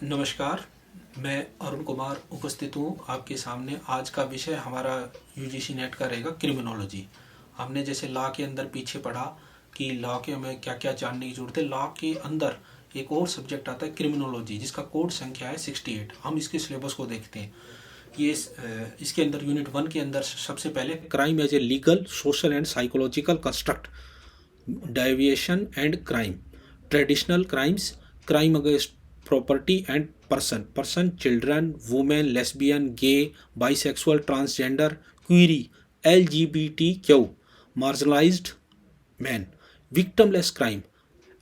नमस्कार, मैं अरुण कुमार उपस्थित हूँ आपके सामने। आज का विषय हमारा यूजीसी नेट का रहेगा क्रिमिनोलॉजी। हमने जैसे लॉ के अंदर पीछे पढ़ा कि लॉ के हमें क्या क्या जानने की ज़रूरत है। लॉ के अंदर एक और सब्जेक्ट आता है क्रिमिनोलॉजी, जिसका कोड संख्या है 68। हम इसके सिलेबस को देखते हैं। ये इसके अंदर यूनिट 1 के अंदर सबसे पहले crime as a legal, social and psychological construct, deviation and crime, traditional crimes, crime against property and person, children, women, lesbian, gay, bisexual, transgender, queer, LGBTQ, marginalized men, victimless crime,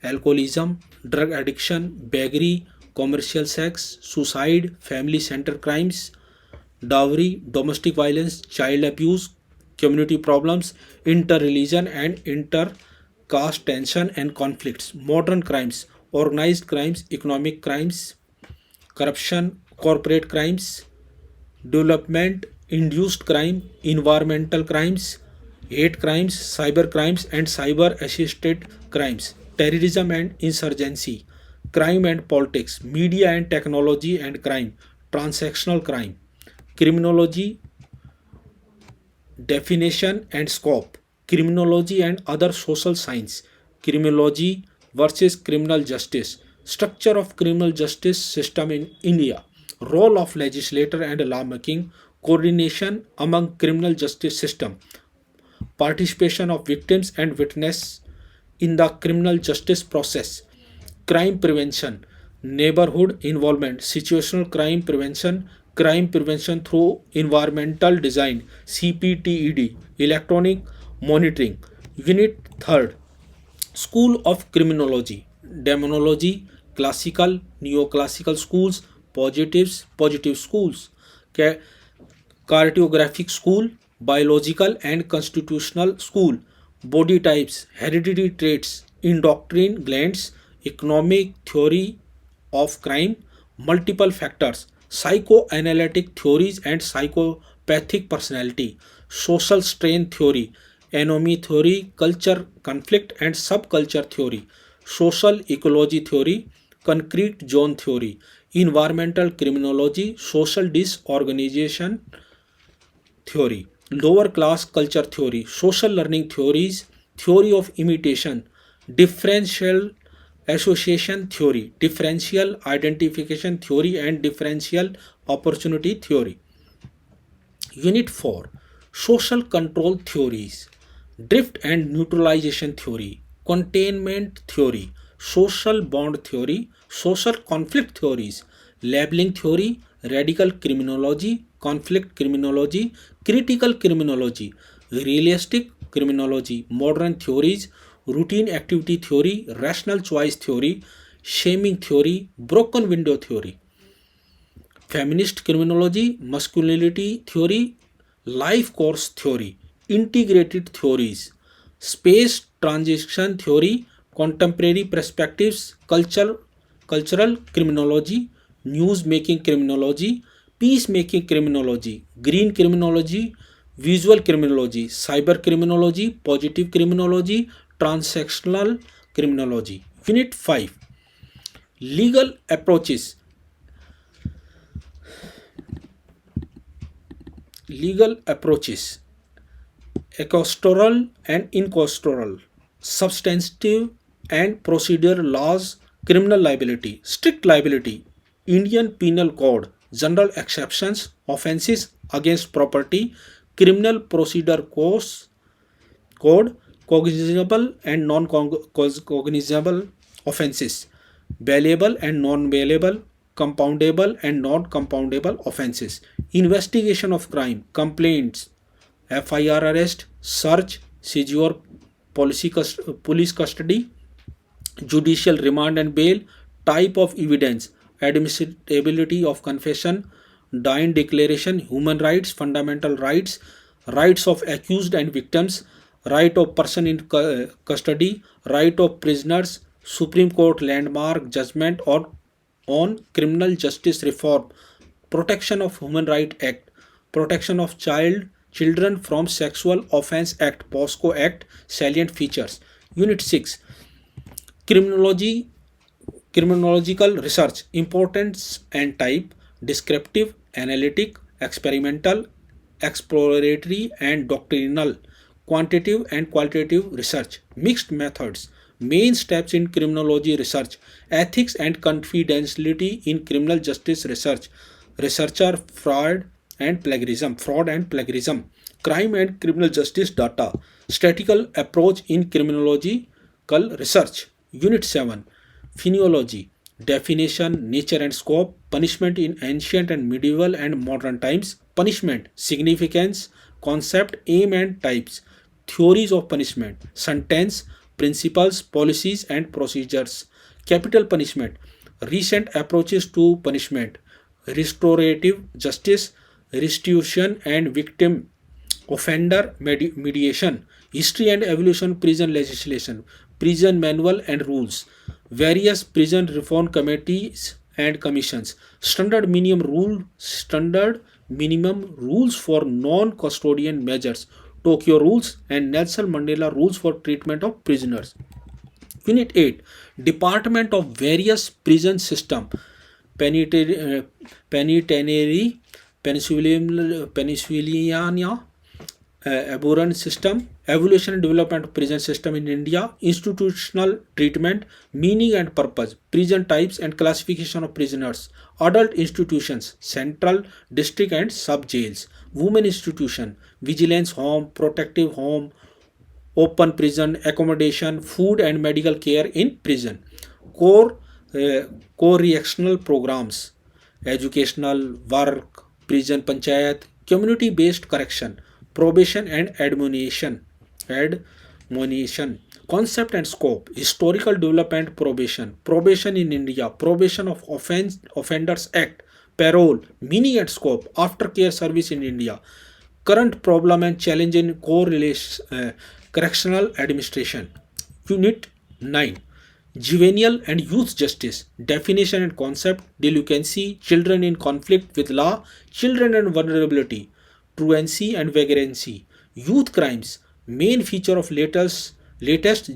alcoholism, drug addiction, beggary, commercial sex, suicide, family center crimes, dowry, domestic violence, child abuse, community problems, inter-religion and inter-caste tension and conflicts, modern crimes, organized crimes, economic crimes, corruption, corporate crimes, development induced crime, environmental crimes, hate crimes, cyber crimes and cyber assisted crimes, terrorism and insurgency, crime and politics, media and technology and crime, transactional crime, criminology, definition and scope, criminology and other social science, criminology versus criminal justice, structure of criminal justice system in India, role of legislator and lawmaking, coordination among criminal justice system, participation of victims and witness in the criminal justice process, crime prevention, neighborhood involvement, situational crime prevention through environmental design, CPTED, electronic monitoring. Unit 3rd, School of Criminology, Demonology, Classical, Neoclassical Schools, Positive Schools, Cartographic School, Biological and Constitutional School, Body Types, Hereditary Traits, Endocrine Glands, Economic Theory of Crime, Multiple Factors, Psychoanalytic Theories and Psychopathic Personality, Social Strain Theory, anomie theory, culture conflict and subculture theory, social ecology theory, concrete zone theory, environmental criminology, social disorganisation theory, lower class culture theory, social learning theories, theory of imitation, differential association theory, differential identification theory and differential opportunity theory. Unit 4, social control theories, drift and neutralization theory, containment theory, social bond theory, social conflict theories, labeling theory, radical criminology, conflict criminology, critical criminology, realistic criminology, modern theories, routine activity theory, rational choice theory, shaming theory, broken window theory, feminist criminology, masculinity theory, life course theory, integrated theories, space transition theory, contemporary perspectives, cultural criminology, news making criminology, peace making criminology, green criminology, visual criminology, cyber criminology, positive criminology, transactional criminology. Unit 5, legal approaches. Accostoral and incostoral, substantive and procedural laws, criminal liability, strict liability, Indian Penal Code, general exceptions, offences against property, criminal procedure code, cognizable and non-cognizable offences, bailable and non-bailable, compoundable and non-compoundable offences, investigation of crime, complaints, FIR arrest, search, seizure, police custody, judicial remand and bail, type of evidence, admissibility of confession, dying declaration, human rights, fundamental rights, rights of accused and victims, right of person in custody, right of prisoners, Supreme Court landmark judgment on criminal justice reform, protection of human right act, protection of children from sexual offense act, POSCO act, salient features. Unit 6, criminology Criminological research, importance and type, descriptive, analytic, experimental, exploratory and doctrinal, quantitative and qualitative research, mixed methods, main steps in criminology research, ethics and confidentiality in criminal justice research, researcher fraud and plagiarism, crime and criminal justice data, statistical approach in criminological research. Unit 7, Phenology, definition, nature and scope, punishment in ancient and medieval and modern times, punishment, significance, concept, aim and types, theories of punishment, sentence, principles, policies and procedures, capital punishment, recent approaches to punishment, restorative justice, restitution and victim offender mediation, history and evolution prison legislation, prison manual and rules, various prison reform committees and commissions, standard minimum rules for non-custodian measures, Tokyo rules and Nelson Mandela rules for treatment of prisoners. Unit 8, Department of various prison system, penitentiary, Pennsylvania, abhorrent system, evolution and development of prison system in India, institutional treatment, meaning and purpose, prison types and classification of prisoners, adult institutions, central, district and sub jails, women institution, vigilance home, protective home, open prison, accommodation, food and medical care in prison, core correctional programs, educational, work, prison panchayat, community based correction, probation and admonition, concept and scope, historical development, probation in India, probation of offenders act, parole, meaning and scope, aftercare service in India, current problem and challenge in correctional administration. Unit 9, Juvenile and Youth Justice, definition and concept, delinquency, children in conflict with law, children and vulnerability, truancy and vagrancy, youth crimes, main feature of latest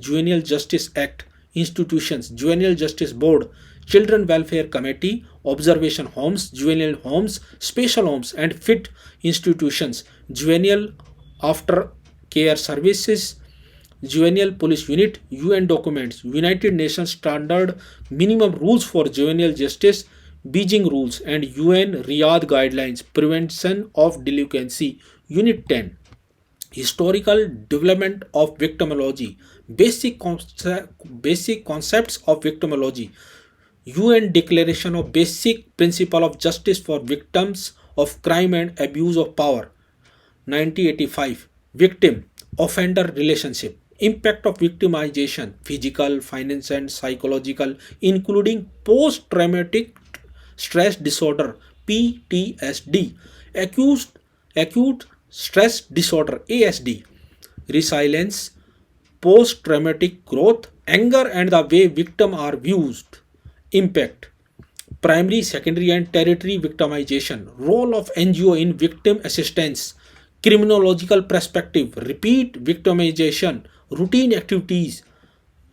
Juvenile Justice Act, institutions, Juvenile Justice Board, Children Welfare Committee, observation homes, juvenile homes, special homes and fit institutions, juvenile after care services, juvenile police unit, UN documents, United Nations standard minimum rules for juvenile justice, Beijing rules and UN Riyadh guidelines, prevention of delinquency. Unit 10, historical development of victimology, basic concepts of victimology, UN declaration of basic principle of justice for victims of crime and abuse of power, 1985, victim offender relationship, impact of victimization, physical, financial and psychological, including post traumatic stress disorder, PTSD, acute stress disorder, ASD, resilience, post traumatic growth, anger and the way victims are viewed, impact, primary, secondary and tertiary victimization, role of NGO in victim assistance, criminological perspective, repeat victimization, routine activities,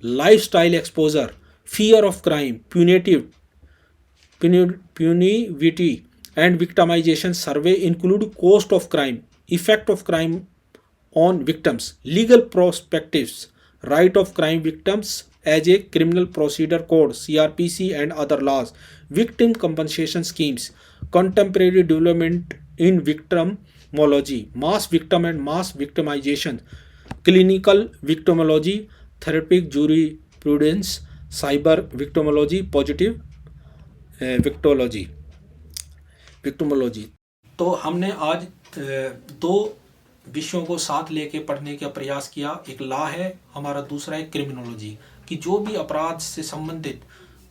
lifestyle exposure, fear of crime, punivity and victimization survey include cost of crime, effect of crime on victims, legal perspectives, right of crime victims as a criminal procedure code, CRPC and other laws, victim compensation schemes, contemporary development in victimology, mass victim and mass victimization, clinical victimology, therapeutic jurisprudence, cyber victimology, positive victimology। तो हमने आज दो विषयों को साथ लेके पढ़ने का प्रयास किया। एक लॉ है हमारा, दूसरा है क्रिमिनोलॉजी, कि जो भी अपराध से संबंधित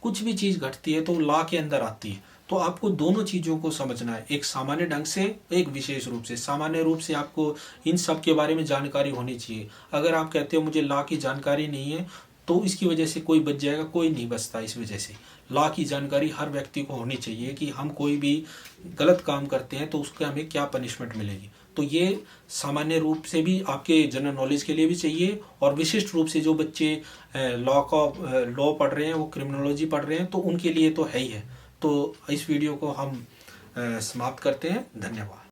कुछ भी चीज़ घटती है तो लॉ के अंदर आती है। तो आपको दोनों चीज़ों को समझना है, एक सामान्य ढंग से, एक विशेष रूप से। सामान्य रूप से आपको इन सब के बारे में जानकारी होनी चाहिए। अगर आप कहते हो मुझे लॉ की जानकारी नहीं है तो इसकी वजह से कोई बच जाएगा, कोई नहीं बचता। इस वजह से लॉ की जानकारी हर व्यक्ति को होनी चाहिए कि हम कोई भी गलत काम करते हैं तो उसके हमें क्या पनिशमेंट मिलेगी। तो ये सामान्य रूप से भी आपके जनरल नॉलेज के लिए भी चाहिए, और विशिष्ट रूप से जो बच्चे लॉ पढ़ रहे हैं, वो क्रिमिनोलॉजी पढ़ रहे हैं, तो उनके लिए तो है ही है। तो इस वीडियो को हम समाप्त करते हैं। धन्यवाद।